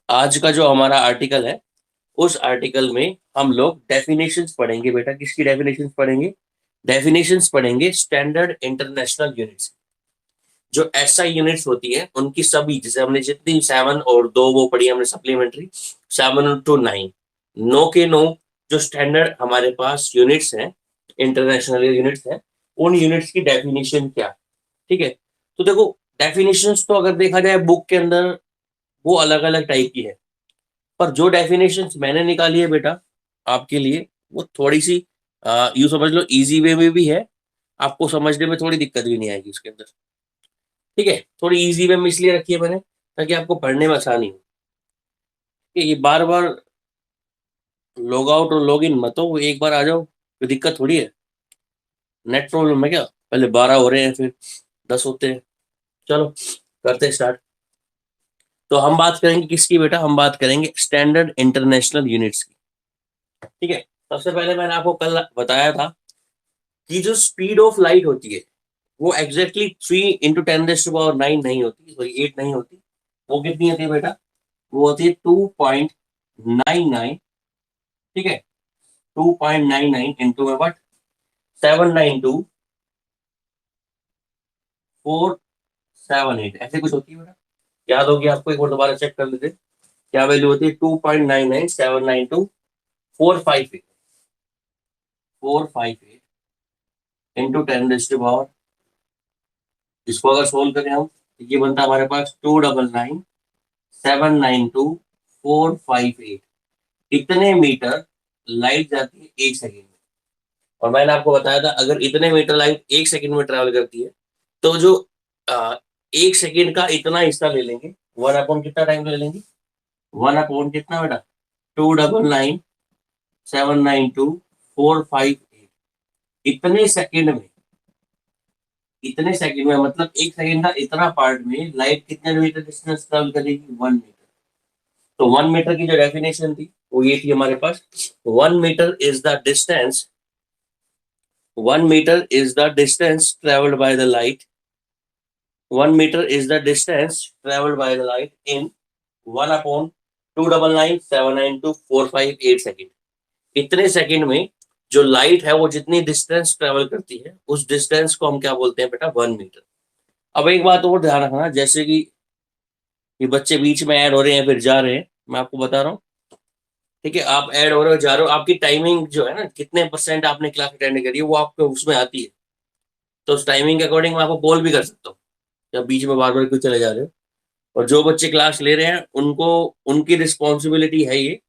आज का जो हमारा आर्टिकल है, उस आर्टिकल में हम लोग डेफिनेशंस पढ़ेंगे बेटा। किसकी डेफिनेशंस पढ़ेंगे? डेफिनेशंस पढ़ेंगे स्टैंडर्ड इंटरनेशनल यूनिट्स। जो एसआई यूनिट्स होती है उनकी सभी, जैसे हमने जितनी 7 और 2 वो पढ़ी हमने सप्लीमेंट्री, 7 to 9, नो के नो जो स्टैंडर्ड हमारे पास यूनिट्स हैं, इंटरनेशनल यूनिट्स हैं, उन यूनिट्स की डेफिनेशन क्या, ठीक है। तो देखो, डेफिनेशंस तो अगर देखा जाए बुक के अंदर वो अलग अलग टाइप की है, पर जो डेफिनेशंस मैंने निकाली है बेटा आपके लिए, वो थोड़ी सी यूं समझ लो इजी वे में भी है, आपको समझने में थोड़ी दिक्कत भी नहीं आएगी उसके अंदर, ठीक है। थोड़ी इजी वे में इसलिए रखी है मैंने ताकि आपको पढ़ने में आसानी हो, कि ये बार बार लॉग आउट और लॉग इन मत हो, एक बार आ जाओ, कोई दिक्कत थोड़ी है। नेट प्रॉब्लम है क्या? पहले 12 हो रहे हैं, फिर 10 होते हैं। चलो करते हैं स्टार्ट। तो हम बात करेंगे किसकी बेटा? हम बात करेंगे स्टैंडर्ड इंटरनेशनल यूनिट्स की, ठीक है। सबसे पहले मैंने आपको कल बताया था कि जो स्पीड ऑफ लाइट होती है वो एग्जैक्टली 3 × 10⁻⁹ नहीं होती, सॉरी 8 नहीं होती। वो कितनी होती है बेटा? वो होती है 2.99, ठीक है। 2.99 में बट 792,478 ऐसे कुछ होती है बेटा। याद होगी आपको? एक बार दोबारा चेक कर लेते। क्या वैल्यू होती है? 2.99,792,458, 458 × 10⁻, इसको अगर सोल्व करें हम तो ये बनता है हमारे पास 299,792,458। इतने मीटर लाइट जाती है 1 सेकेंड में। और मैंने आपको बताया था अगर इतने मीटर लाइट 1 सेकेंड में ट्रेवल करती है तो जो आ, 1 सेकेंड का इतना हिस्सा ले लेंगे, 1 अपॉन कितना टाइम ले लेंगे? 1 अपॉन कितना बेटा? 299,792,458। इतने सेकेंड में, इतने सेकंड में मतलब 1 सेकंड का इतना पार्ट में लाइट कितने मीटर डिस्टेंस ट्रेवल करेगी? 1 मीटर। तो 1 मीटर की जो डेफिनेशन थी वो ये थी हमारे पास, 1 metre is the distance, 1 metre is the distance travelled by the light, 1 metre is the distance travelled by the light in 1/299,792,458 second. इतने सेकंड में जो लाइट है वो जितनी डिस्टेंस ट्रेवल करती है उस डिस्टेंस को हम क्या बोलते हैं बेटा? 1 मीटर। अब एक बात और ध्यान रखना, जैसे कि ये बच्चे बीच में ऐड हो रहे हैं फिर जा रहे हैं, मैं आपको बता रहा हूँ, ठीक है। आप ऐड हो रहे हो, जा रहे हो, आपकी टाइमिंग जो है ना, कितने परसेंट आपने क्लास अटेंड करी है वो आपको उसमें आती है। तो उस टाइमिंग के अकॉर्डिंग मैं आपको कॉल भी कर सकता हूँ जब बीच में बार बार क्यों चले जा रहे हो। और जो बच्चे क्लास ले रहे हैं उनको, उनकी रिस्पॉन्सिबिलिटी है ये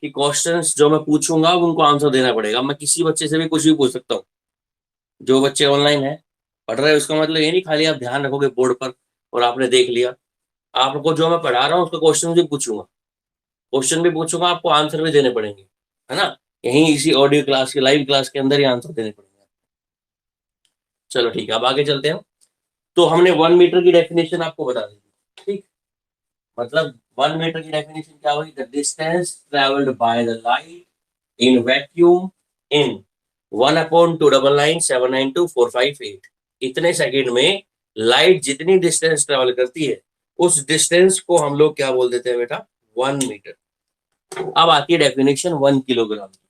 कि क्वेश्चंस जो मैं पूछूंगा उनको आंसर देना पड़ेगा। मैं किसी बच्चे से भी कुछ भी पूछ सकता हूँ। जो बच्चे ऑनलाइन है, पढ़ रहे हैं, उसका मतलब ये नहीं खाली आप ध्यान रखोगे बोर्ड पर और आपने देख लिया। आपको जो मैं पढ़ा रहा हूँ उसका क्वेश्चन भी पूछूंगा, क्वेश्चन भी पूछूंगा, आपको आंसर भी देने पड़ेंगे, है ना। यहीं इसी ऑडियो क्लास के, लाइव क्लास के अंदर ही आंसर देने पड़ेंगे। चलो ठीक है, अब आगे चलते हैं। तो हमने 1 मीटर की डेफिनेशन आपको बता दी, ठीक। मतलब 1 मीटर की डेफिनेशन क्या हुई? The distance travelled by the light in vacuum इन 1/299,792,458। इतने सेकंड में लाइट जितनी डिस्टेंस ट्रेवल करती है उस डिस्टेंस को हम लोग क्या बोल देते हैं बेटा? 1 मीटर। अब आती है डेफिनेशन 1 किलोग्राम की।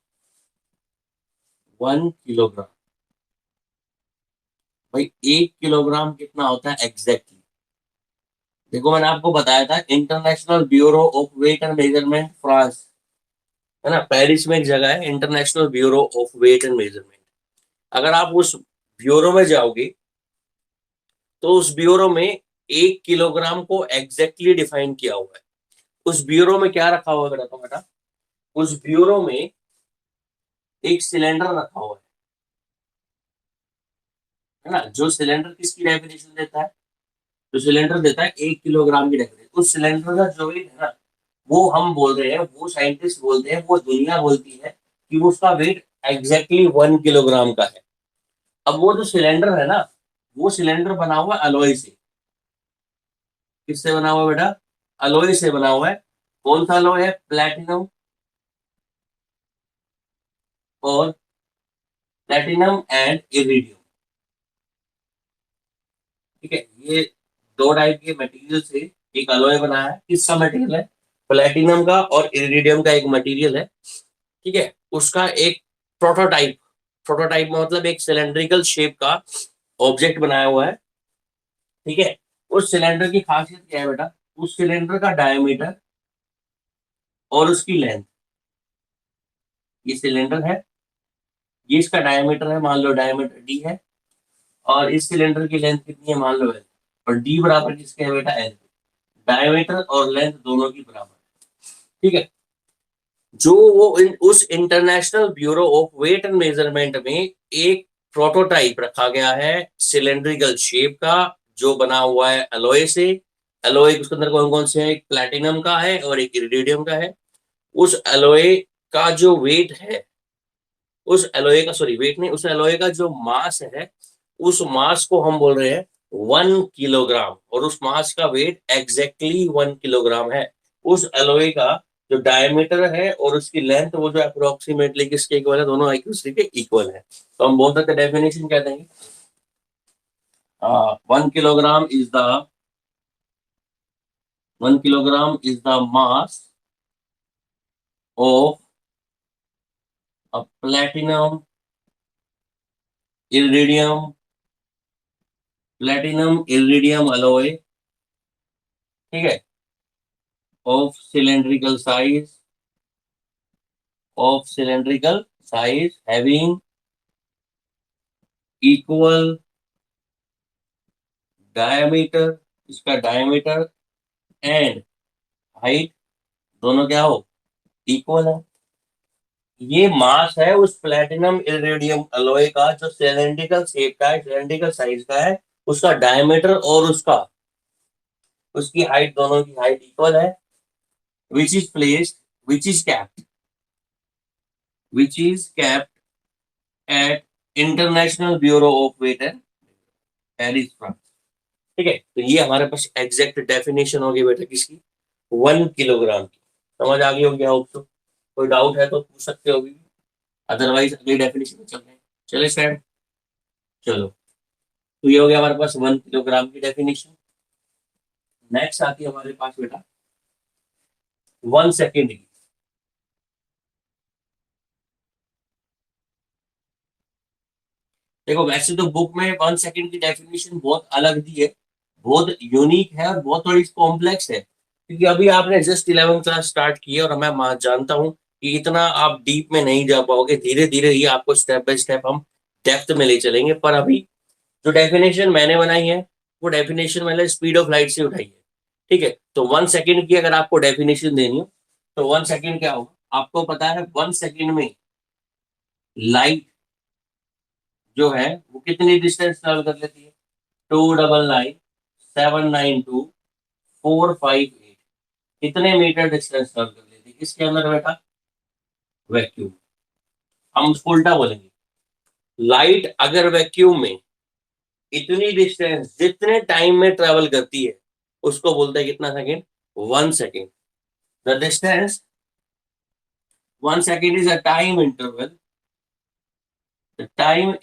1 किलोग्राम, भाई 1 किलोग्राम कितना होता है एग्जैक्टली? देखो मैंने आपको बताया था International Bureau of Weight and Measurement, France, है ना, पेरिस में एक जगह है International Bureau of Weight and Measurement. अगर आप उस ब्यूरो में जाओगे तो उस ब्यूरो में 1 किलोग्राम को एग्जैक्टली डिफाइन किया हुआ है। उस ब्यूरो में क्या रखा हुआ है बेटा? तो बेटा उस ब्यूरो में एक सिलेंडर रखा हुआ है ना। जो सिलेंडर किसकी डेफिनेशन देता है? जो सिलेंडर देता है 1 किलोग्राम की डेफिनेशन। उस सिलेंडर का जो वेट है ना, वो हम बोल रहे हैं, वो साइंटिस्ट बोलते हैं, वो दुनिया बोलती है कि वो उसका वेट एग्जैक्टली 1 किलोग्राम का है। अब वो जो सिलेंडर है ना, वो सिलेंडर बना हुआ है अलॉय से। किससे बना हुआ है बेटा? अलॉय से बना हुआ है। कौन सा अलॉय है? प्लेटिनम और प्लेटिनम एंड इरिडियम, ठीक है। ये दो टाइप के मटेरियल से एक अलॉय बना है। किसका मटेरियल है? प्लेटिनम का और इरिडियम का एक मटेरियल है, ठीक है, उसका एक प्रोटोटाइप, प्रोटोटाइप में मतलब एक सिलेंड्रिकल शेप का ऑब्जेक्ट बनाया हुआ है, ठीक है। उस सिलेंडर की खासियत क्या है बेटा, उस सिलेंडर का डायमीटर और उसकी लेंथ, ये सिलेंडर है, ये इसका डायमीटर है, मान लो डायमीटर डी है, और इस सिलेंडर की लेंथ कितनी है, मान लो एल, और डी बराबर किसके है बेटा, एल। डायमीटर और लेंथ दोनों की बराबर है, ठीक है। जो उस International Bureau of Weight and Measurement में एक प्रोटोटाइप रखा गया है सिलेंड्रिकल शेप का, जो बना हुआ है एलोय से। एलोय उसके अंदर कौन कौन से है, एक प्लैटिनम का है और एक इरिडियम का है। उस एलोय का जो वेट है, उस एलोय का, सॉरी वेट नहीं, उस एलोय का जो मास है, उस मास को हम बोल रहे हैं 1 किलोग्राम, और उस मास का वेट एग्जैक्टली 1 किलोग्राम है। उस एलोय का जो डायमीटर है और उसकी लेंथ, वो जो अप्रोक्सीमेटली किसके इक्वल है, दोनों एक दूसरे के इक्वल है। तो हम बोल सकते डेफिनेशन क्या देंगे, 1 kilogram is the 1 kilogram is the mass of platinum iridium, platinum iridium alloy, ठीक है, of cylindrical size, having equal diameter, इसका डायमीटर एंड हाइट दोनों क्या हो, इक्वल है। ये मास है उस प्लेटिनम इरिडियम अलॉय का जो सिलेंड्रिकल शेप का है, सिलेंड्रिकल साइज का है, उसका डायमीटर और उसकी हाइट, दोनों की हाइट इक्वल है। Which is placed, which is kept, at International Bureau of Weight and Paris, France, ठीक है। तो ये हमारे पास एग्जैक्ट डेफिनेशन होगी बेटा किसकी, 1 किलोग्राम की। समझ आ गई होगी आप तो, कोई डाउट है तो पूछ सकते हो अभी, अदरवाइज अगली डेफिनेशन में चल रहे हैं। चले स्टैंड, चलो। तो ये हो गया हमारे पास 1 किलोग्राम की डेफिनेशन। नेक्स्ट आती है हमारे पास बेटा 1 सेकेंड की। देखो वैसे तो बुक में 1 सेकेंड की डेफिनेशन बहुत अलग दी है, बहुत यूनिक है और बहुत थोड़ी कॉम्प्लेक्स है, क्योंकि अभी आपने जस्ट 11th क्लास स्टार्ट की है, और मैं जानता हूँ कि इतना आप डीप में नहीं जा पाओगे, धीरे धीरे ही आपको स्टेप बाय स्टेप हम डेप्थ में ले चलेंगे। पर अभी जो डेफिनेशन मैंने बनाई है, वो डेफिनेशन मैंने स्पीड ऑफ लाइट से उठाई है, ठीक है। तो 1 सेकेंड की अगर आपको डेफिनेशन देनी हो, तो 1 सेकेंड क्या होगा, आपको पता है 1 सेकेंड में लाइट जो है वो कितनी डिस्टेंस ट्रेवल कर लेती है, 299 792 458, कितने मीटर डिस्टेंस ट्रेवल कर लेती है, किसके अंदर बेटा, वैक्यूम। हम उसको उल्टा बोलेंगे, लाइट अगर वैक्यूम में इतनी डिस्टेंस जितने टाइम में ट्रेवल करती है, उसको बोलते हैं कितना second, 1 second. The distance 1 second is a time interval, the time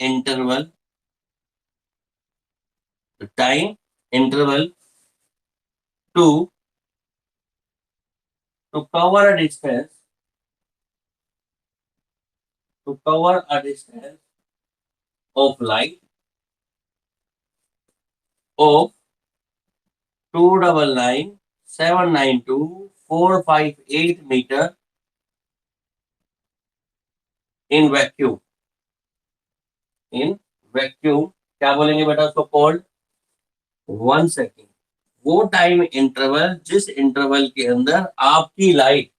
interval to cover a distance, of light of 299 792 458 metre in vacuum, in vacuum क्या बोलेंगे बेटा उसको, कॉल्ड 1 सेकेंड। वो टाइम इंटरवल जिस इंटरवल के अंदर आपकी लाइट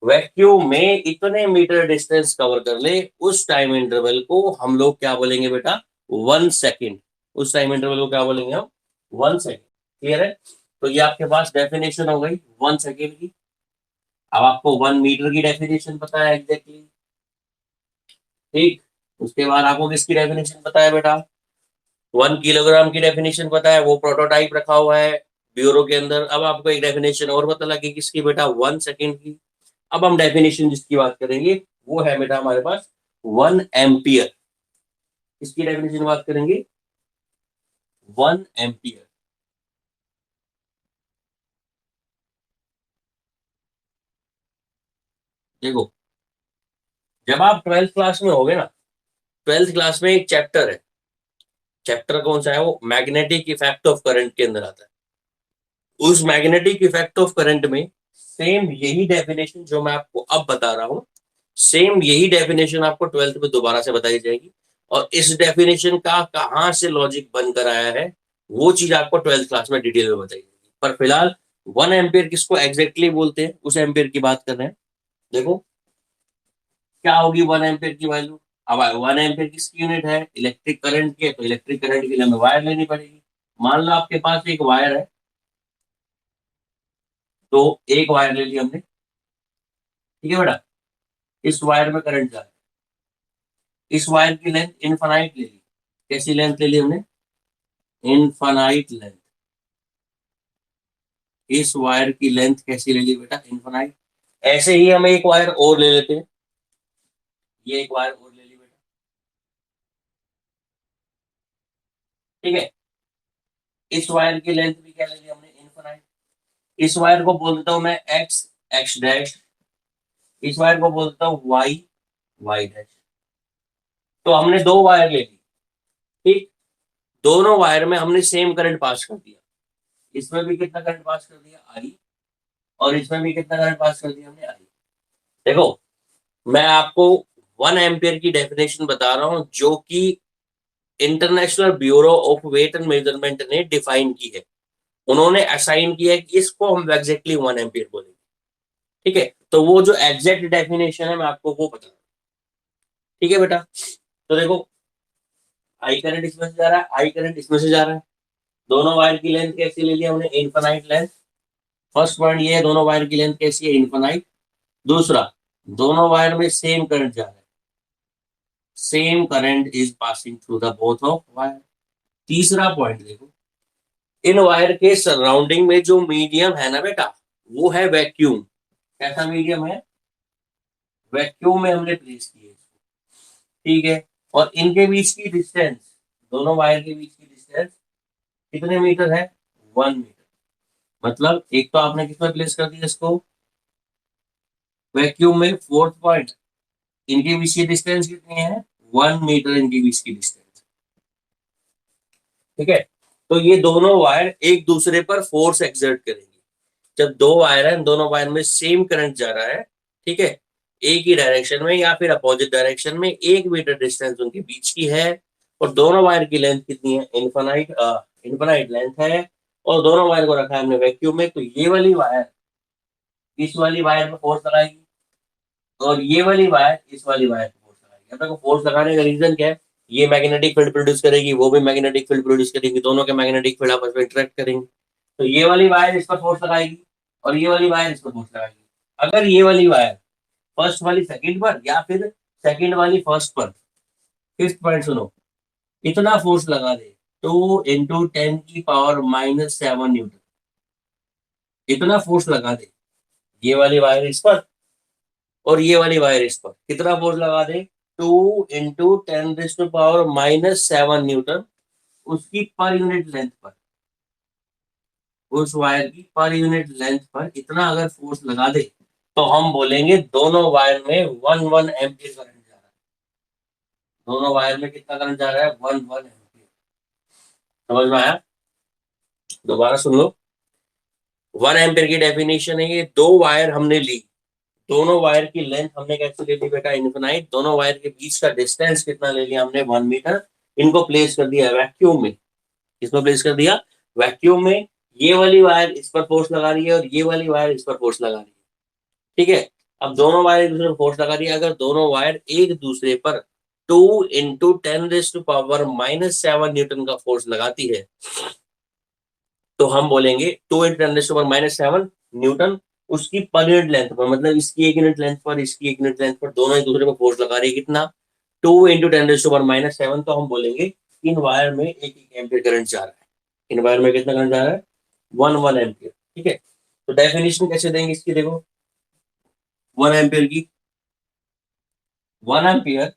वैक्यूम में इतने मीटर डिस्टेंस कवर कर ले, उस टाइम इंटरवल को हम लोग क्या बोलेंगे बेटा, 1 सेकेंड। उस टाइम इंटरवल को क्या बोलेंगे हम, 1 सेकेंड। क्लियर है। तो ये आपके पास डेफिनेशन हो गई 1 सेकेंड की। अब आपको 1 मीटर की डेफिनेशन पता है एग्जैक्टली, ठीक। उसके बाद आपको किसकी डेफिनेशन पता है बेटा, 1 किलोग्राम की डेफिनेशन पता है, वो प्रोटोटाइप रखा हुआ है ब्यूरो के अंदर। अब आपको एक डेफिनेशन और पता लगी किसकी बेटा, 1 सेकेंड की। अब हम डेफिनेशन जिसकी बात करेंगे वो है बेटा हमारे पास 1 एम्पियर। इसकी डेफिनेशन बात करेंगे 1 एम्पियर। देखो, जब आप 12th क्लास में होगे ना, 12th क्लास में एक चैप्टर है, चैप्टर कौन सा है वो, मैग्नेटिक इफेक्ट ऑफ करंट के अंदर आता है। उस मैग्नेटिक इफेक्ट ऑफ करंट में सेम यही डेफिनेशन जो मैं आपको अब बता रहा हूँ, सेम यही डेफिनेशन आपको 12th में दोबारा से बताई जाएगी। और इस डेफिनेशन का कहाँ से लॉजिक बनकर आया है, वो चीज आपको 12th क्लास में डिटेल में बताई जाएगी। पर फिलहाल 1 एम्पियर किसको एग्जैक्टली बोलते हैं, उस एम्पियर की बात कर रहे हैं। देखो क्या होगी 1 एम्पियर की वैल्यू। अब 1 एम्पियर किसकी यूनिट है, इलेक्ट्रिक करंट की है, तो इलेक्ट्रिक करंट के लिए हमें वायर लेनी पड़ेगी। मान लो आपके पास एक वायर है, तो एक वायर ले ली हमने, ठीक है बेटा। इस वायर में करंट जा रहा है, इस वायर की लेंथ इनफाइनाइट ले ली। कैसी लेंथ ले ली हमने, इनफाइनाइट लेंथ। इस वायर की लेंथ कैसी ले ली बेटा, इनफाइनाइट। ऐसे ही हम एक वायर और ले लेते हैं, ये एक वायर और ले ली बेटा, ठीक है। इस वायर की लेंथ भी क्या ले ली हमने, इनफाइनाइट। इस वायर को बोल देता हूं मैं एक्स, एक्स डैश। इस वायर को बोलता हूँ वाई, वाई डैश। तो हमने दो वायर ले ली, ठीक। दोनों वायर में हमने सेम करंट पास कर दिया। इसमें भी कितना करंट पास कर दिया, आई। और इसमें भी कितना करंट पास कर दिया हमने, आई। देखो, मैं आपको 1 एम्पियर की डेफिनेशन बता रहा हूं, जो कि International Bureau of Weight and Measurement ने डिफाइन की है। उन्होंने असाइन किया है कि इसको हम एग्जैक्टली 1 एम्पियर बोलेंगे, ठीक है। तो वो जो एग्जैक्ट डेफिनेशन है मैं आपको वो बता रहा हूं, ठीक है बेटा। तो देखो, आई करंट इसमें से जा रहा है, आई करंट इसमें से जा रहा है। दोनों वायर की लेंथ कैसी ले ली हमने, इनफाइनाइट लेंथ। फर्स्ट पॉइंट ये है, दोनों वायर की लेंथ कैसी है, इनफाइनाइट। दूसरा, दोनों वायर में सेम करंट जा रहा है, same current is passing through the both of wire. तीसरा पॉइंट देखो, इन वायर के सराउंडिंग में जो मीडियम है ना बेटा, वो है वैक्यूम। कैसा मीडियम है, वैक्यूम में हमने प्लेस किए इसको, ठीक है। और इनके बीच की डिस्टेंस, दोनों वायर के बीच की डिस्टेंस कितने मीटर है, 1 मीटर। मतलब एक तो आपने किसमें प्लेस कर दिया इसको, वैक्यूम में। फोर्थ पॉइंट, इनके बीच की डिस्टेंस कितनी है, 1 मीटर इनके बीच की डिस्टेंस, ठीक है। तो ये दोनों वायर एक दूसरे पर फोर्स एक्सर्ट करेंगे। जब दो वायर है, दोनों वायर में सेम करंट जा रहा है, ठीक है, एक ही डायरेक्शन में या फिर अपोजिट डायरेक्शन में, 1 मीटर डिस्टेंस उनके बीच की है। और दोनों वायर की लेंथ कितनी है, इनफाइनाइट, इनफाइनाइट लेंथ है। और दोनों वायर को रखा है हमने वैक्यूम में, तो ये वाली वायर इस वाली वायर पर फोर्स लगाएगी, और ये वाली वायर इस वाली वायर पर फोर्स लगाएगी। अब देखो, फोर्स लगाने का रीजन क्या है, ये मैग्नेटिक फील्ड प्रोड्यूस करेगी, वो भी मैग्नेटिक फील्ड प्रोड्यूस करेगी, दोनों के मैग्नेटिक फील्ड आपस में इंटरेक्ट करेंगे। तो ये वाली वायर इस पर फोर्स लगाएगी, और ये वाली वायर इस पर फोर्स लगाएगी। अगर ये वाली वायर फर्स्ट वाली सेकंड पर, या फिर सेकंड वाली फर्स्ट पर, फिफ्थ पॉइंट सुनो, इतना फोर्स लगा दे, 2 × 10⁻⁷न्यूटन, इतना फोर्स लगा दे, ये वाली वायर इस पर और ये वाली वायर इस पर, कितना फोर्स लगा दे, 2 × 10⁻⁷न्यूटन, उसकी पर यूनिट लेंथ पर, उस वायर की पर यूनिट लेंथ पर इतना अगर फोर्स लगा दे, तो हम बोलेंगे दोनों वायर में 1 1 एम्पियर करंट जा रहा है। दोनों वायर में कितना करंट जा रहा है, 1 1 एम्पियर। समझ में आया, दोबारा सुन लो। 1 एम्पियर की डेफिनेशन है, ये दो वायर हमने ली, दोनों वायर की लेंथ हमने कैसे ले ली बेटा, इनफिनाइट। दोनों वायर के बीच का डिस्टेंस कितना ले लिया हमने, 1 मीटर। इनको प्लेस कर दिया वैक्यूम में, किसमें प्लेस कर दिया, वैक्यूम में। ये वाली वायर इस पर फोर्स लगा रही है, और ये वाली वायर इस पर फोर्स लगा रही है, ठीक है। अब दोनों वायर एक दूसरे पर फोर्स लगा रही है, अगर दोनों वायर एक दूसरे पर 2 × 10⁻⁷ न्यूटन का फोर्स लगाती है, तो हम बोलेंगे 2 × 10⁻⁷ न्यूटन उसकी पर यूनिट लेंथ पर, मतलब इसकी 1 यूनिट लेंथ पर, इसकी 1 यूनिट लेंथ पर, दोनों एक दूसरे पर फोर्स लगा रही है, कितना, 2 × 10⁻⁷ तो हम बोलेंगे इन वायर में एक एक एम्पियर करंट जा रहा है। इन वायर में कितना करंट जा रहा है, 1 1 एम्पियर, ठीक है। तो डेफिनेशन कैसे देंगे इसकी, देखो 1 एम्पियर की, 1 ampere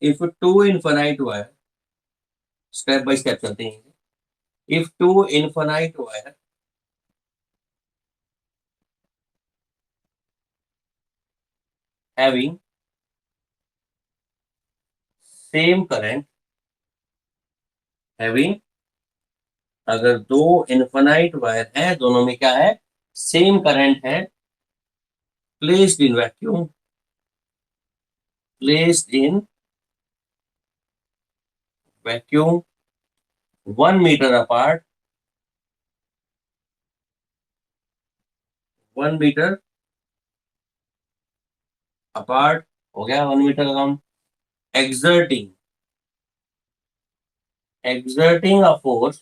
if two infinite wire, step by step चलते हैं। If two infinite wire having same current, having, अगर दो इनफाइनाइट वायर है, दोनों में क्या है, सेम करंट है, placed in vacuum, placed in vacuum 1 metre apart, 1 metre apart, हो गया 1 metre around, exerting exerting a force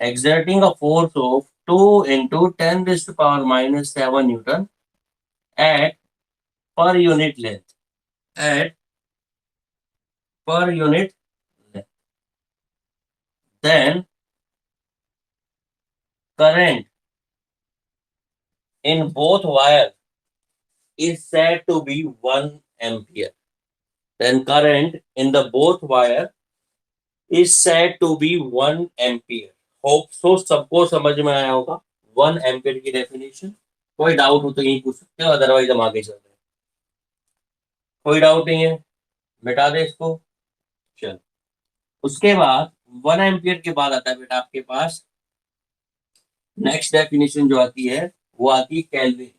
exerting a force of 2 into 10 raised to power minus 7 Newton at per unit length, at per unit length. Then current in both wires is said to be 1 ampere. Then current in the both wire is said to be 1 ampere. Hope so सबको समझ में आया होगा 1 ampere की definition. कोई doubt हो तो यही पूछ सकते हो, अदरवाइज हम आगे चल रहे हैं। कोई डाउट नहीं है, मिटा दे इसको। चल, उसके बाद 1 एम्पियर के बाद आता है बेटा आपके पास नेक्स्ट डेफिनेशन जो आती है, वो आती है केल्विन।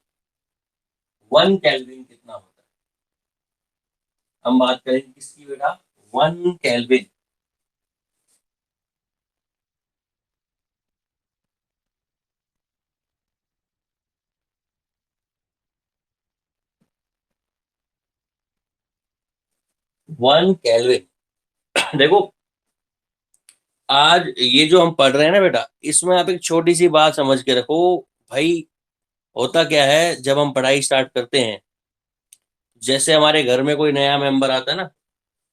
1 केल्विन कितना होता है, हम बात करेंगे किसकी बेटा, 1 केल्विन। वन केल्विन देखो, आज ये जो हम पढ़ रहे हैं ना बेटा, इसमें आप एक छोटी सी बात समझ के रखो भाई। होता क्या है, जब हम पढ़ाई स्टार्ट करते हैं, जैसे हमारे घर में कोई नया मेंबर आता है ना,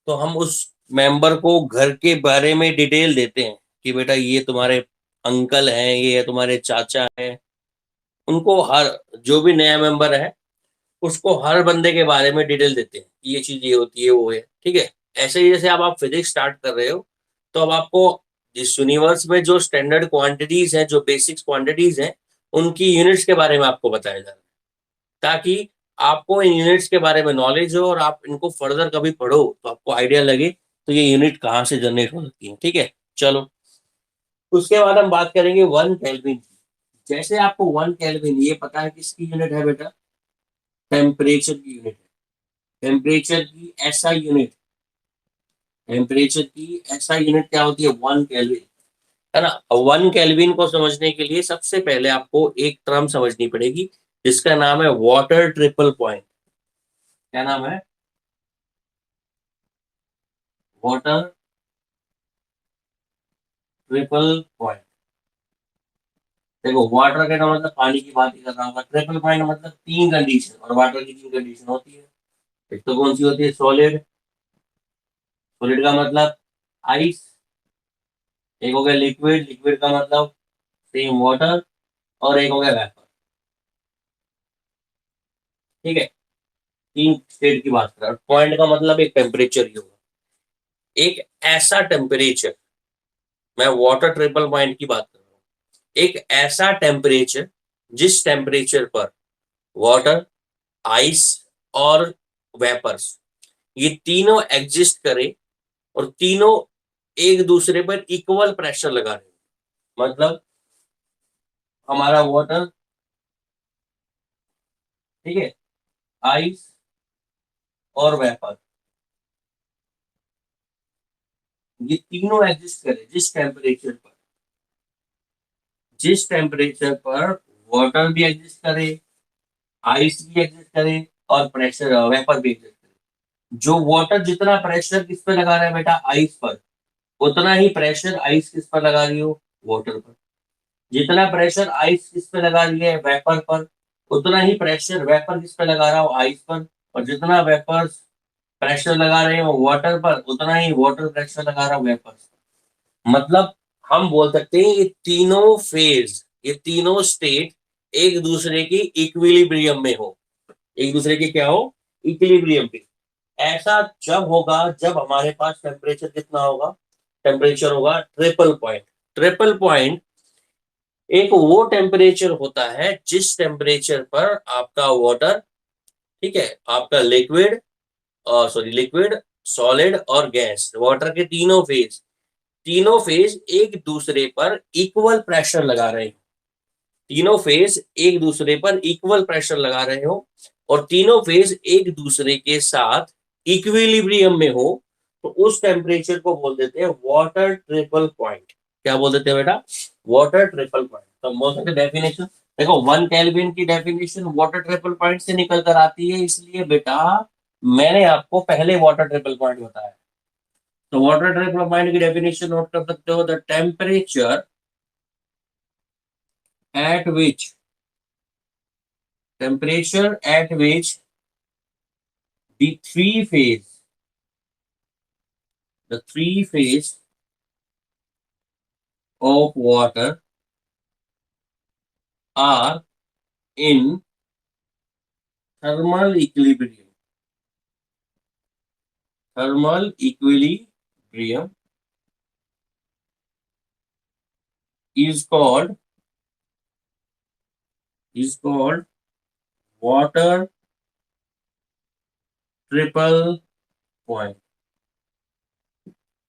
तो हम उस मेंबर को घर के बारे में डिटेल देते हैं कि बेटा ये तुम्हारे अंकल हैं, ये तुम्हारे चाचा हैं। उनको हर, जो भी नया मेंबर है उसको हर बंदे के बारे में डिटेल देते हैं कि ये चीज ये होती है, वो है, ठीक है। ऐसे ही जैसे अब आप फिजिक्स स्टार्ट कर रहे हो, तो अब आपको इस यूनिवर्स में जो स्टैंडर्ड क्वांटिटीज हैं, जो बेसिक्स क्वांटिटीज हैं, उनकी यूनिट्स के बारे में आपको बताया जा रहा है, ताकि आपको इन यूनिट्स के बारे में नॉलेज हो और आप इनको फर्दर कभी पढ़ो तो आपको आइडिया लगे तो ये यूनिट कहाँ से जनरेट हो सकती है, ठीक है। चलो, उसके बाद हम बात करेंगे 1 केल्विन की। जैसे आपको 1 केल्विन ये पता है किसकी यूनिट है बेटा, टेम्परेचर की यूनिट है। टेम्परेचर की ऐसा यूनिट, टेम्परेचर की ऐसा यूनिट क्या होती है, 1 केल्विन, है ना। 1 केल्विन को समझने के लिए सबसे पहले आपको एक टर्म समझनी पड़ेगी जिसका नाम है वाटर ट्रिपल पॉइंट। क्या नाम है, वाटर ट्रिपल पॉइंट। देखो, वाटर का मतलब पानी की बात ही कर रहा होगा, ट्रिपल पॉइंट मतलब 3 कंडीशन, और वाटर की 3 कंडीशन होती है। एक तो कौन सी होती है, सॉलिड, सॉलिड का मतलब आइस। एक हो गया लिक्विड, लिक्विड का मतलब सेम वाटर। और एक हो गया वेपर, ठीक है। 3 स्टेट की बात कर रहा हूँ, पॉइंट का मतलब एक टेम्परेचर ही होगा, एक ऐसा टेम्परेचर। मैं वाटर ट्रिपल पॉइंट की बात कर रहा हूँ, एक ऐसा टेम्परेचर जिस टेम्परेचर पर वाटर, आइस और वेपर्स, ये तीनों एग्जिस्ट करे और तीनों एक दूसरे पर इक्वल प्रेशर लगा रहे हैं। मतलब हमारा वाटर, ठीक है, आइस और वेपर, ये तीनों एग्जिस्ट करे जिस टेम्परेचर पर, जिस टेम्परेचर पर वाटर भी एग्जिस्ट करे, आइस भी एग्जिस्ट करे और प्रेशर वेपर भी एग्जिस्ट करे। जो वाटर जितना प्रेशर किस पे लगा रहा है बेटा, आइस पर, उतना ही प्रेशर आइस किस पर लगा रही हो, वाटर पर। जितना प्रेशर आइस किस पे लगा रही है, वेपर पर, उतना ही प्रेशर वेपर किस पे लगा रहा हो, आइस पर। और जितना वेपर प्रेशर लगा रहे हो वाटर पर, उतना ही वाटर प्रेशर लगा रहा हो वेपर पर। मतलब हम बोल सकते हैं ये तीनों फेज, ये तीनों स्टेट एक दूसरे की इक्विलिब्रियम में हो, एक दूसरे के क्या हो, इक्विलिब्रियम पे। ऐसा जब होगा जब हमारे पास टेम्परेचर कितना होगा, टेम्परेचर होगा ट्रिपल पॉइंट। ट्रिपल पॉइंट एक वो टेम्परेचर होता है जिस टेम्परेचर पर आपका वाटर, ठीक है, आपका लिक्विड, सॉरी लिक्विड, सॉलिड और गैस, वाटर के तीनों फेज एक दूसरे पर इक्वल प्रेशर लगा रहे हो, तीनों फेज एक दूसरे पर इक्वल प्रेशर लगा रहे हो, और तीनों फेज एक दूसरे के साथ इक्विलिब्रियम में हो, तो उस टेम्परेचर को बोल देते हैं वाटर ट्रिपल पॉइंट। क्या बोल देते हैं बेटा? Water triple point. तो मौसम की डेफिनेशन देखो, 1 केल्विन की डेफिनेशन वाटर ट्रिपल पॉइंट से निकल कर आती है, इसलिए बेटा मैंने आपको पहले वाटर ट्रिपल पॉइंट बताया। तो वाटर ट्रिपल पॉइंट की डेफिनेशन नोट कर सकते हो, the temperature at which temperature at which the three phase of water are in thermal equilibrium. Thermal equilibrium is called water triple point.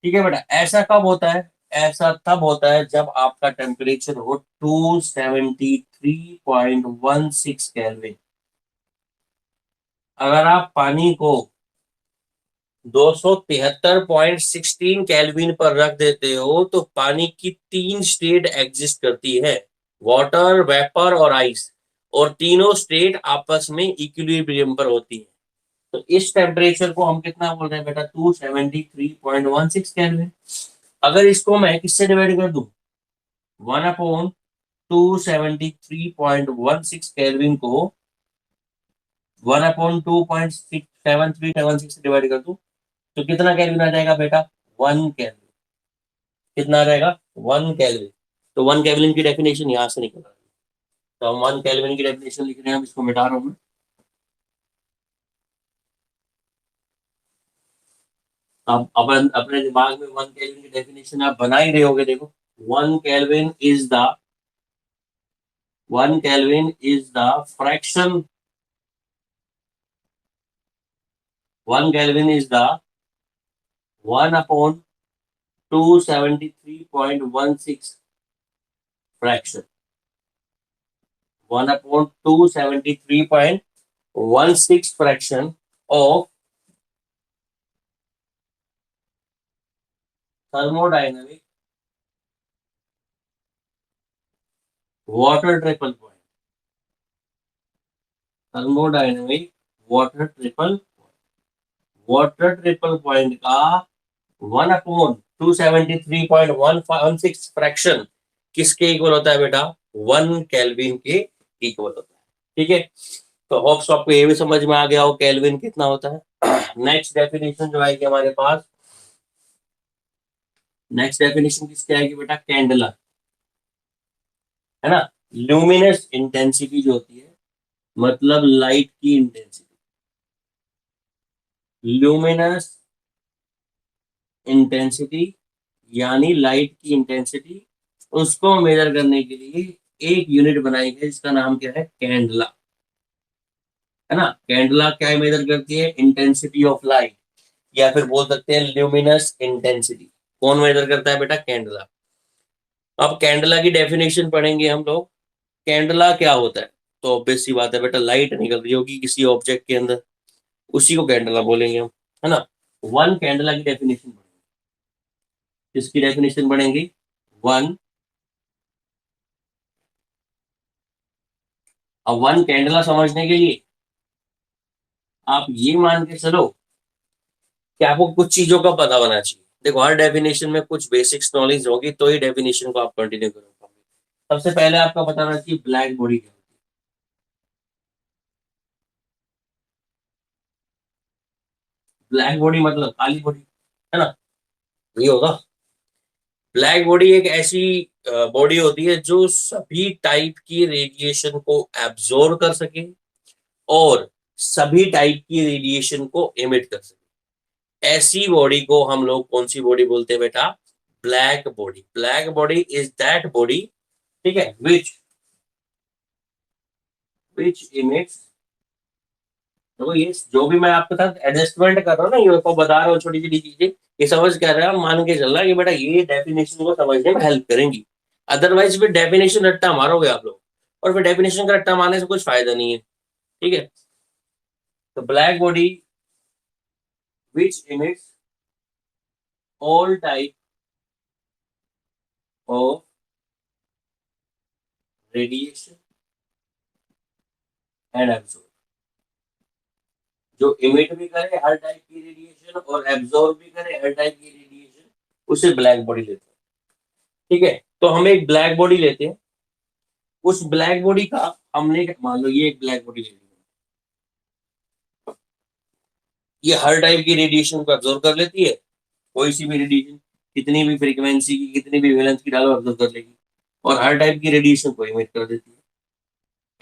ठीक है बेटा, ऐसा कब होता है? ऐसा तब होता है जब आपका टेम्परेचर हो 273.16 केल्विन। अगर आप पानी को 273.16 केल्विन पर रख देते हो तो पानी की 3 स्टेट एग्जिस्ट करती है, वाटर, वेपर और आइस, और तीनों स्टेट आपस में इक्विलिब्रियम पर होती है। तो इस टेम्परेचर को हम कितना बोल रहे हैं बेटा? 273.16 केल्विन। अगर इसको मैं किससे डिवाइड कर दूं, 1/273.16 केल्विन को 1/2.7376 से डिवाइड कर दूं, तो कितना केल्विन आ जाएगा बेटा? 1 केल्विन। कितना आ जाएगा? 1 केल्विन। तो 1 केल्विन की डेफिनेशन यहां से निकल रहा है। तो हम 1 केल्विन की डेफिनेशन लिख रहे हैं, हम इसको मिटा रहा हूं। अब अपन अपने दिमाग में 1 केल्विन की डेफिनेशन आप बना ही रहे होगे। देखो, 1 kelvin is the 1 kelvin is the fraction 1 kelvin is the 1/273.16 1/273.16 fraction of thermodynamic water triple point। Thermodynamic water triple point का 1/273.116 फ्रैक्शन किसके इक्वल होता है बेटा? 1 केल्विन के इक्वल होता है। ठीक है, तो होप्स आपको ये भी समझ में आ गया हो केल्विन कितना होता है। नेक्स्ट डेफिनेशन जो आएगी हमारे पास, नेक्स्ट डेफिनेशन किसकी आएगी बेटा? कैंडला, है ना। ल्यूमिनस इंटेंसिटी जो होती है, मतलब लाइट की इंटेंसिटी, ल्यूमिनस इंटेंसिटी यानी लाइट की इंटेंसिटी, उसको मेजर करने के लिए एक यूनिट बनाई गई जिसका नाम क्या है? कैंडला, है ना। कैंडला क्या मेजर करती है? इंटेंसिटी ऑफ लाइट, या फिर बोल सकते हैं ल्यूमिनस इंटेंसिटी। कौन मेजर करता है बेटा? कैंडला। अब कैंडला की डेफिनेशन पढ़ेंगे हम लोग। कैंडला क्या होता है? तो ऑब्वियस सी बात है बेटा, लाइट निकल रही होगी किसी ऑब्जेक्ट के अंदर, उसी को कैंडला बोलेंगे हम, है ना। 1 कैंडला की डेफिनेशन पढ़ेंगे। किसकी डेफिनेशन पढ़ेंगे? 1। अब 1 कैंडला समझने के लिए आप ये मान के चलो कि आपको कुछ चीजों का पता होना चाहिए। देखो, हर डेफिनेशन में कुछ बेसिक्स नॉलेज होगी तो ही डेफिनेशन को आप कंटिन्यू करोगे। सबसे पहले आपका पता होना चाहिए ब्लैक बॉडी क्या होती है। ब्लैक बॉडी मतलब काली बॉडी, है ना, ये होगा। ब्लैक बॉडी एक ऐसी बॉडी होती है जो सभी टाइप की रेडिएशन को एब्जॉर्ब कर सके और सभी टाइप की रेडिएशन को एमिट कर सके। ऐसी बॉडी को हम लोग कौन सी बॉडी बोलते हैं बेटा? Black body. Black body is that body, ठीक है, विच emits देखो ये जो भी मैं आपके साथ एडजस्टमेंट कर रहा हूँ ना, ये आपको बता रहा हूँ छोटी छोटी चीजें, ये समझ कर रहे हो, मान के चल रहा है कि बेटा ये डेफिनेशन को समझने में हेल्प करेंगी। अदरवाइज फिर डेफिनेशन रट्टा मारोगे आप लोग, और फिर डेफिनेशन का रट्टा मारने से कुछ फायदा नहीं है। ठीक है, तो black body which emits all type of radiation and absorb, जो इमिट भी करे हर टाइप की रेडिएशन और एब्जॉर्ब भी करे हर टाइप की रेडिएशन, उसे ब्लैक बॉडी लेते हैं। ठीक है, तो हम एक ब्लैक बॉडी लेते हैं, उस ब्लैक बॉडी का हमने, मान लो ये एक ब्लैक बॉडी ले ली, ये हर टाइप की रेडिएशन को एब्जॉर्ब कर लेती है, कोई सी भी रेडिएशन, कितनी भी फ्रीक्वेंसी की, कितनी भी वैलेंस की डालो एब्जॉर्ब कर लेगी, और हर टाइप की रेडिएशन को इमिट कर देती है।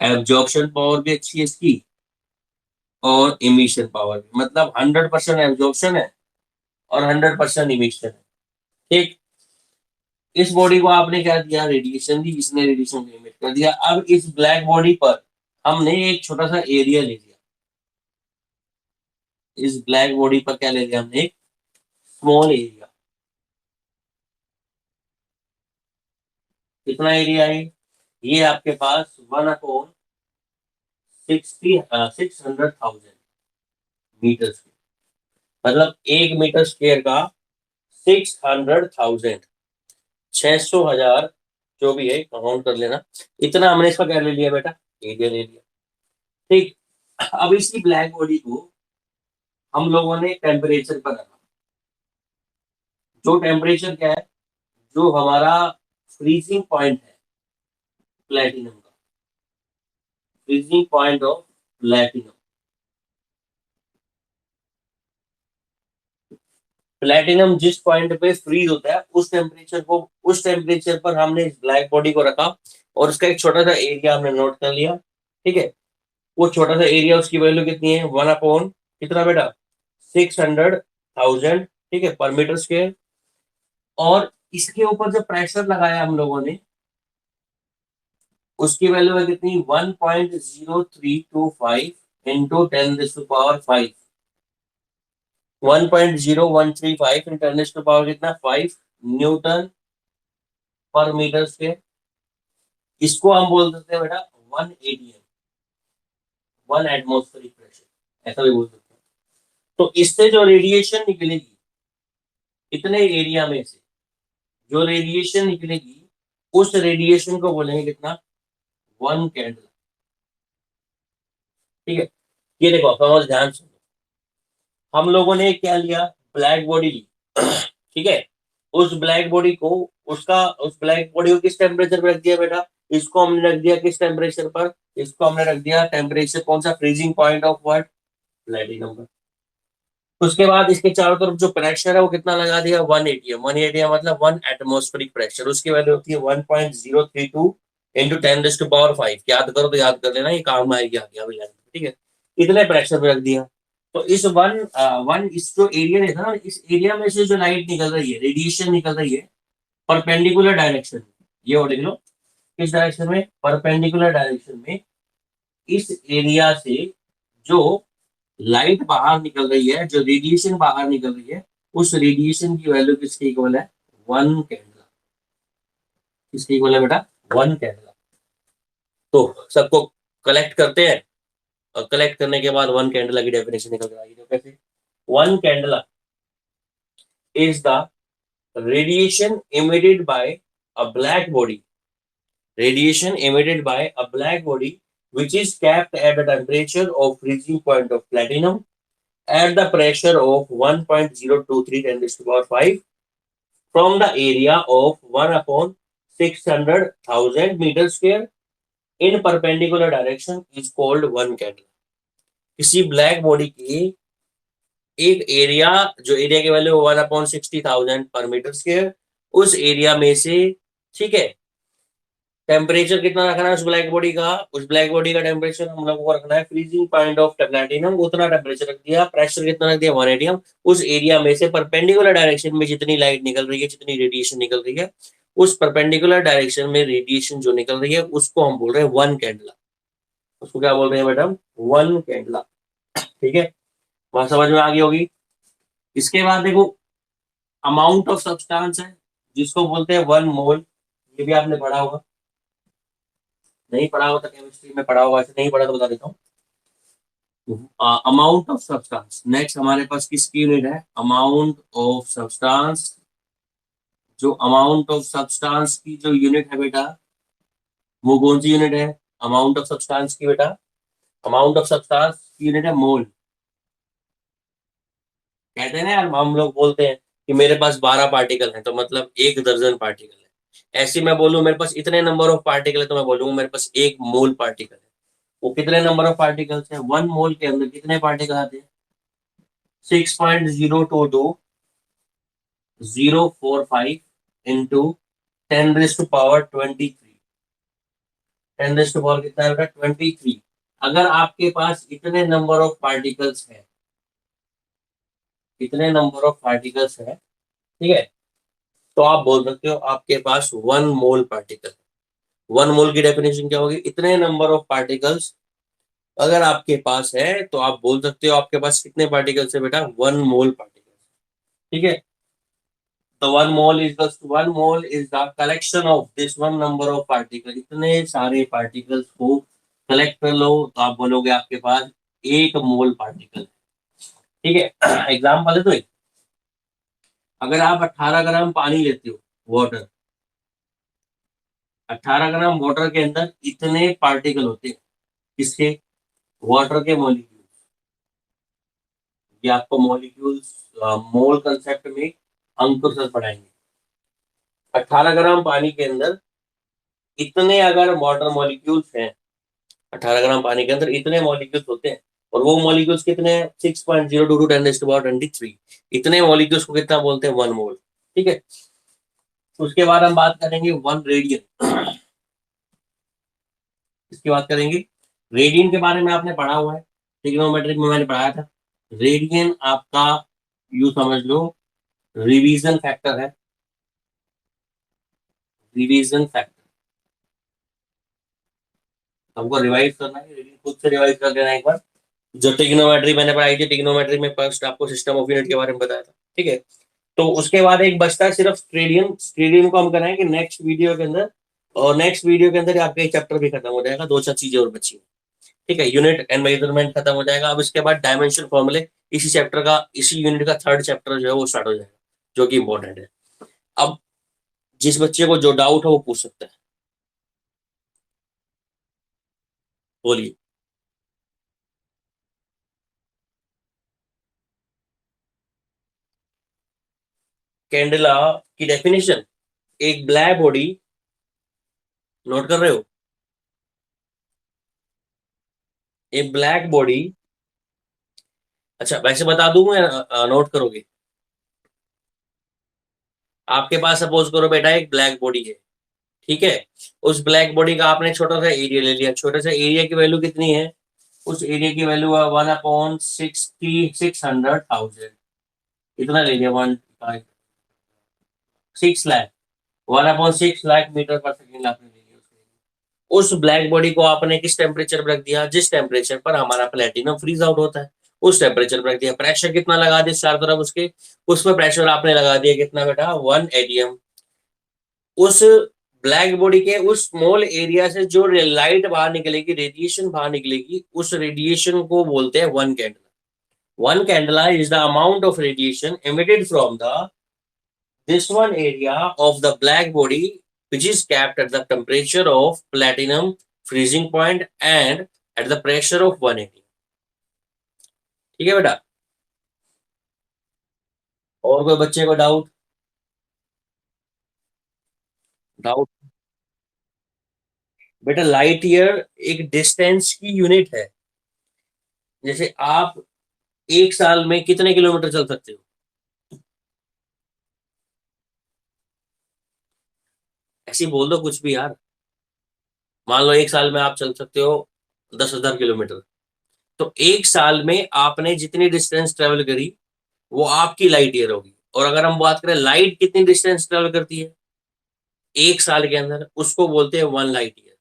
एब्जॉर्प्शन पावर भी अच्छी है इसकी, और इमिशन पावर भी, मतलब 100% एब्जॉर्प्शन है और 100% इमिशन है। ठीक, इस बॉडी को आपने क्या दिया, रेडिएशन दी, इसने रेडिएशन को इमिट कर दिया। अब इस ब्लैक बॉडी पर हमने एक छोटा सा एरिया ले लिया, इस ब्लैक बॉडी पर क्या ले लिया हमने, एक स्मॉल एरिया। कितना एरिया है, ये आपके पास 1/600,000 मीटर, मतलब 1 मीटर स्क्वायर का 600,000, 600,000, जो भी है काउंट कर लेना, इतना हमने इसका क्या ले लिया बेटा, एरिया ले लिया। ठीक, अब इसी ब्लैक बॉडी को हम लोगों ने टेम्परेचर पर रखा, जो टेम्परेचर क्या है, जो हमारा फ्रीजिंग पॉइंट है प्लेटिनम का, freezing point of platinum, platinum जिस पॉइंट पे फ्रीज होता है उस टेम्परेचर को, उस टेम्परेचर पर हमने इस ब्लैक बॉडी को रखा, और उसका एक छोटा सा एरिया हमने नोट कर लिया। ठीक है, वो छोटा सा एरिया, उसकी वैल्यू कितनी है, 1/, कितना बेटा, 600,000, ठीक है, पर मीटर स्क्वायर। और इसके ऊपर जो प्रेशर लगाया हम लोगों ने, उसकी वैल्यू है कितनी, 1.0325 इंटू 10⁵, 1.0135 इंटू 10⁵ कितना, 5 न्यूटन पर मीटर स्क्वायर। इसको हम बोल सकते हैं बेटा 1 ATM, 1 एटमोस्फेरिक प्रेशर, ऐसा भी बोल सकते हैं। तो इससे जो रेडिएशन निकलेगी, इतने एरिया में से जो रेडिएशन निकलेगी, उस रेडिएशन को बोलेंगे कितना, 1 कैंडल। ठीक है, ये देखो समझ, ध्यान सुनो, हम लोगों ने क्या लिया, ब्लैक बॉडी ली। ठीक है, उस ब्लैक बॉडी को, उसका, उस ब्लैक बॉडी को किस टेम्परेचर पर रख दिया बेटा, इसको हमने रख दिया किस टेम्परेचर पर, इसको हमने रख दिया टेम्परेचर कौन सा, freezing point of what, platinum पर। उसके बाद इसके चारों तरफ जो प्रेशर है वो कितना लगा दिया, 1 ATM, 1 ATM मतलब 1 एटमोस्फेरिक प्रेशर, उसकी वैल्यू होती है 1.032 इंटू 10⁵ याद करो तो याद कर लेना, ये काम आएगी आगे अभी। ठीक है, इतने प्रेशर पे रख दिया। तो इस इस जो एरिया है ना, इस एरिया में से जो लाइट निकल रही है, रेडिएशन निकल रही है परपेंडिकुलर डायरेक्शन में, ये और देख लो, किस डायरेक्शन में, परपेंडिकुलर डायरेक्शन में, इस एरिया से जो लाइट बाहर निकल रही है, जो रेडिएशन बाहर निकल रही है, उस रेडिएशन की वैल्यू किसके इक्वल है, 1 कैंडला। किसके इक्वल है बेटा, 1 कैंडला। तो सबको कलेक्ट करते हैं, और कलेक्ट करने के बाद 1 कैंडला की डेफिनेशन निकल कर आएगी। तो कैसे, 1 candela is the radiation emitted by a black body, radiation emitted by a black body which is kept at the temperature of freezing point of platinum at the pressure of 1.023 10⁵ from the area of 1/600,000 meter square in perpendicular direction is called 1 candela. किसी black body की एक area, जो area की value 1/60,000 पर metre square, उस area में से, ठीक है, टेम्परेचर कितना रखना है उस ब्लैक बॉडी का, उस ब्लैक बॉडी का टेम्परेचर हम लोगों को रखना है फ्रीजिंग पॉइंट ऑफ प्लेटिनम, उतना टेम्परेचर रख दिया, प्रेशर कितना रख दिया, 1 ATM। उस एरिया में से परपेंडिकुलर डायरेक्शन में जितनी लाइट निकल रही है, जितनी रेडिएशन निकल रही है, उस परपेंडिकुलर डायरेक्शन में रेडिएशन जो निकल रही है, उसको हम बोल रहे हैं 1 कैंडला। उसको क्या बोल रहे हैं मैडम, 1 कैंडला। ठीक है, बात समझ में आ गई होगी। इसके बाद देखो, अमाउंट ऑफ सब्सटेंस है जिसको बोलते हैं 1 मोल। ये भी आपने पढ़ा होगा, नहीं पढ़ा होगा तो केमिस्ट्री में पढ़ा होगा, ऐसे नहीं पढ़ा तो बता देता हूँ। अमाउंट ऑफ सब्सटेंस, नेक्स्ट हमारे पास किसकी यूनिट है, अमाउंट ऑफ सब्सटेंस। जो अमाउंट ऑफ सब्सटेंस की जो यूनिट है बेटा, वो कौन सी यूनिट है, अमाउंट ऑफ सब्सटेंस की बेटा, अमाउंट ऑफ सब्सटेंस की यूनिट है मोल। कहते हैं ना यार, हम लोग बोलते हैं कि मेरे पास 12 पार्टिकल हैं, तो मतलब 1 दर्जन पार्टिकल है। ऐसे मैं बोलूं मेरे पास इतने नंबर ऑफ पार्टिकल है, तो मैं बोलूंगा मेरे पास 1 मोल पार्टिकल है। वो कितने नंबर ऑफ पार्टिकल्स है, 1 मोल के अंदर कितने पार्टिकल आते हैं, 6.022045 इंटू 10⁻23। 10⁻, कितना है बेटा, 23। अगर आपके पास इतने नंबर ऑफ पार्टिकल्स है, इतने नंबर ऑफ पार्टिकल्स है, ठीक है, तो आप बोल सकते हो आपके पास 1 मोल पार्टिकल। 1 मोल की डेफिनेशन क्या होगी, इतने नंबर ऑफ पार्टिकल्स अगर आपके पास है, तो आप बोल सकते हो आपके पास कितने पार्टिकल्स है बेटा, 1 मोल पार्टिकल। ठीक है, तो 1 mole is the collection of this one number of particle. इतने सारे पार्टिकल्स को कलेक्ट कर लो, तो आप बोलोगे आपके पास 1 मोल पार्टिकल। ठीक है, एग्जाम्पल है तो अगर आप 18 ग्राम पानी लेते हो, वाटर, 18 ग्राम वाटर के अंदर इतने पार्टिकल होते हैं, किसके, वाटर के मॉलिक्यूल। ये आपको मॉलिक्यूल्स मोल कंसेप्ट में अंकुर सर पढ़ाएंगे। 18 ग्राम पानी के अंदर इतने अगर वाटर मॉलिक्यूल्स हैं, 18 ग्राम पानी के अंदर इतने मॉलिक्यूल्स होते हैं, और वो मॉलिक्यूल्स कितने हैं, 6.02 × 10⁻23। इतने मॉलिक्यूल्स को कितना बोलते हैं, 1 मोल। ठीक है, उसके बाद हम बात करेंगे 1 रेडियन। इसकी बात करेंगे, रेडियन के बारे में आपने पढ़ा हुआ है, ट्रिग्नोमेट्रिक में मैंने पढ़ाया था। रेडियन आपका, यू समझ लो, रिवीजन फैक्टर है। रिवीजन फैक्टर, हमको रिवाइज करना है, रेडियन खुद से रिवाइज कर लेना एक बार। जो ट्रिग्नोमेट्री मैंने पढ़ाई थी, ट्रिग्नोमेट्री में फर्स्ट आपको सिस्टम ऑफ यूनिट के बारे में बताया था। ठीक है, तो उसके बाद एक बचता है सिर्फ स्टेडियम। स्टेडियम को हम कराएंगे नेक्स्ट वीडियो के अंदर, और नेक्स्ट वीडियो के अंदर आपका एक चैप्टर भी खत्म हो जाएगा, 2 4 चीजें और बची हैं। ठीक है, यूनिट एंड मेजरमेंट खत्म हो जाएगा। अब इसके बाद डायमेंशन फॉर्मूले, इसी चैप्टर का, इसी यूनिट का 3rd चैप्टर जो है वो स्टार्ट हो जाएगा, जो कि इंपॉर्टेंट है। अब जिस बच्चे को जो डाउट है वो पूछ सकता है, बोलिए। कैंडला की डेफिनेशन, एक ब्लैक बॉडी, नोट कर रहे हो, एक ब्लैक बॉडी, अच्छा वैसे बता दूं मैं, नोट करोगे। आपके पास सपोज करो बेटा एक ब्लैक बॉडी है, ठीक है, उस ब्लैक बॉडी का आपने छोटा सा एरिया ले लिया। छोटे सा एरिया की वैल्यू कितनी है, उस एरिया की वैल्यू है 1/600,000। इतना ले लिया, 1/6 लाख, 1/6 लाख मीटर पर सेकेंड आपने ले लिया। उस ब्लैक बॉडी को आपने किस टेम्परेचर पर रख दिया, जिस टेम्परेचर पर हमारा प्लेटिनम फ्रीज आउट होता है, उस टेम्परेचर पर रख दिया। प्रेशर कितना लगा दिया चार तरफ उसके, उसमें प्रेशर आपने लगा दिया कितना बेटा, 1 atm। उस ब्लैक बॉडी के उस स्मॉल एरिया से जो लाइट बाहर निकलेगी, रेडिएशन बाहर निकलेगी, उस रेडिएशन को बोलते हैं 1 candela. 1 candela is the amount of radiation emitted from the this one area of the black body which is kept at the temperature of platinum freezing point and at the pressure of 180। ठीक है बेटा, और कोई बच्चे को doubt, doubt बेटा, light year एक distance की यूनिट है। जैसे आप 1 साल में कितने किलोमीटर चल सकते हो, ऐसे ही बोल दो कुछ भी यार। मान लो 1 साल में आप चल सकते हो 10,000 किलोमीटर, तो 1 साल में आपने जितनी डिस्टेंस ट्रेवल करी वो आपकी लाइट ईयर होगी। और अगर हम बात करें लाइट कितनी डिस्टेंस ट्रेवल करती है 1 साल के अंदर, उसको बोलते हैं 1 लाइट ईयर।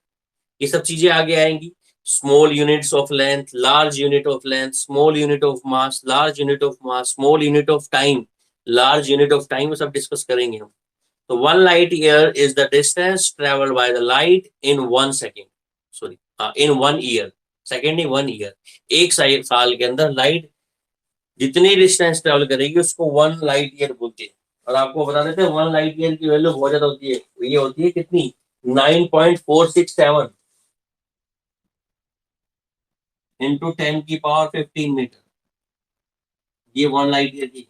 ये सब चीजें आगे आएंगी। Small units of length, large unit of length, small unit of mass, large unit of mass, small unit of time, large unit of time, वो सब डिस्कस करेंगे हम। तो 1 light year is the distance traveled by the light in 1 second, sorry in 1 year, second नहीं 1 year, एक साल के अंदर लाइट जितनी डिस्टेंस ट्रेवल करेगी उसको 1 light year बोलते हैं। और आपको बता देते हैं 1 light year की वैल्यू बहुत ज्यादा होती है, ये होती है कितनी, 9.467 इंटू 10⁻15 मीटर, ये 1 light year की।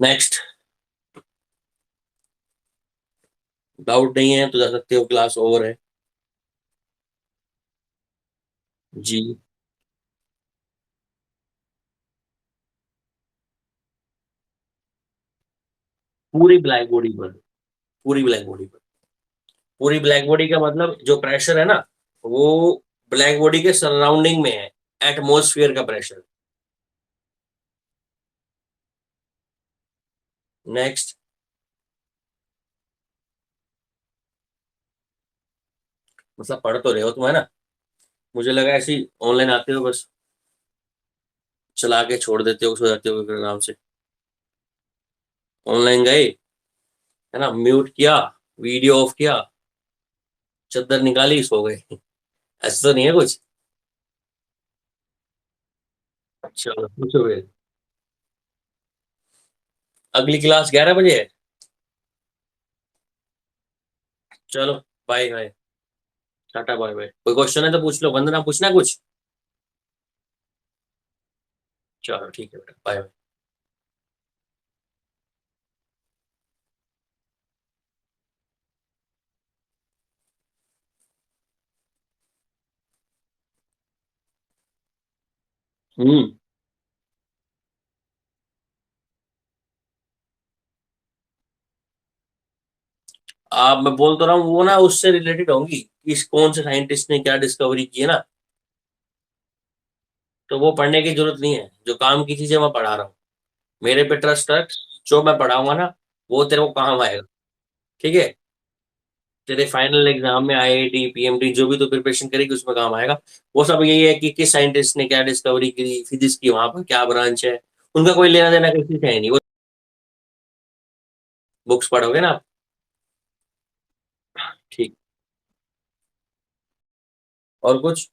नेक्स्ट, डाउट नहीं है तो जा सकते हो, क्लास ओवर है जी। पूरी ब्लैक बॉडी पर, पूरी ब्लैक बॉडी पर, पूरी ब्लैक बॉडी का मतलब जो प्रेशर है ना, वो ब्लैक बॉडी के सराउंडिंग में है, एटमॉस्फेयर का प्रेशर। नेक्स्ट, मतलब पढ़ तो रहे हो तुम है ना, मुझे लगा ऐसे ही ऑनलाइन आते हो बस चला के छोड़ देते हो, सो जाते हो फिर आराम से। ऑनलाइन गए है ना, म्यूट किया, वीडियो ऑफ किया, चद्दर निकाली, सो गए। ऐसा तो नहीं है कुछ? चलो पूछो फिर। अगली क्लास 11 बजे है। चलो, bye bye, tata bye bye. कोई क्वेश्चन है तो पूछ लो, वंदना पूछना है कुछ? चलो ठीक है बेटा, बाय बाय। हम्म। आप, मैं बोल तो रहा हूँ वो ना उससे रिलेटेड होंगी, किस कौन से साइंटिस्ट ने क्या डिस्कवरी की है ना, तो वो पढ़ने की जरूरत नहीं है, जो काम की चीजें मैं पढ़ा रहा हूँ, मेरे पे ट्रस्ट रख। जो मैं पढ़ाऊंगा ना वो तेरे को काम आएगा, ठीक है? तेरे फाइनल एग्जाम में आईआईटी पीएमटी जो भी तो प्रिपरेशन करेगी उसमें काम आएगा। वो सब यही है कि किस साइंटिस्ट ने क्या डिस्कवरी की, फिजिक्स की वहां पर क्या ब्रांच है, उनका कोई लेना देना किसी से है नहीं, वो बुक्स पढ़ोगे ना आप। ठीक। और कुछ?